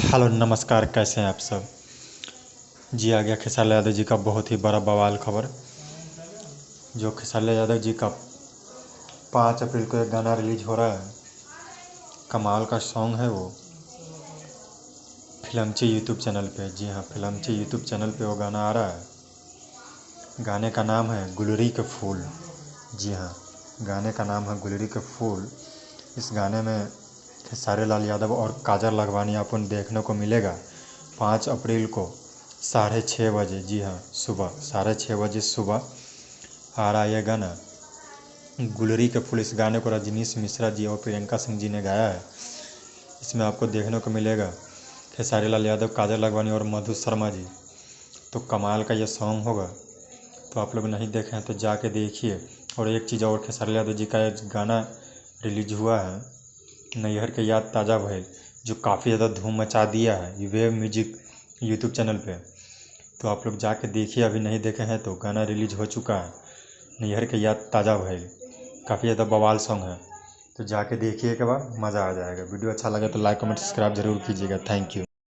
Hello नमस्कार, कैसे हैं आप सब। जी आ गया खेसारी लाल यादव जी का बहुत ही बड़ा बवाल खबर। जो खेसारी लाल यादव जी का 5 अप्रैल को एक गाना रिलीज हो रहा है। कमाल का सॉन्ग है वो, फिल्मची यूट्यूब चैनल पे। जी हाँ, फिल्मची यूट्यूब चैनल पे वो गाना आ रहा है। गाने का नाम है गुलरी के फूल। जी हाँ, गाने का नाम है गुलरी के फूल। इस गाने में खेसारी लाल यादव और काजल लखवानी आपको देखने को मिलेगा 5 अप्रैल को 6:30 बजे। जी हाँ, सुबह 6:30 बजे सुबह आ रहा है ये गाना गुलरी के फूल। इस गाने को रजनीश मिश्रा जी और प्रियंका सिंह जी ने गाया है। इसमें आपको देखने को मिलेगा खेसारी लाल यादव, काजल लखवानी और मधु शर्मा जी। तो कमाल का ये सॉन्ग होगा। तो आप लोग नहीं देखे हैं तो जाके देखिए। और एक चीज़ और, खेसारी लाल यादव जी का एक गाना रिलीज हुआ है, नैहर के याद ताज़ा भइल, जो काफ़ी ज़्यादा धूम मचा दिया है ये वेव म्यूजिक यूट्यूब चैनल पे। तो आप लोग जाके देखिए, अभी नहीं देखे हैं तो। गाना रिलीज हो चुका है, नैहर के याद ताज़ा भइल, काफ़ी ज़्यादा बवाल सॉन्ग है। तो जाके देखिए एक बार, मज़ा आ जाएगा। वीडियो अच्छा लगे तो लाइक कमेंट सब्सक्राइब जरूर कीजिएगा। Thank you.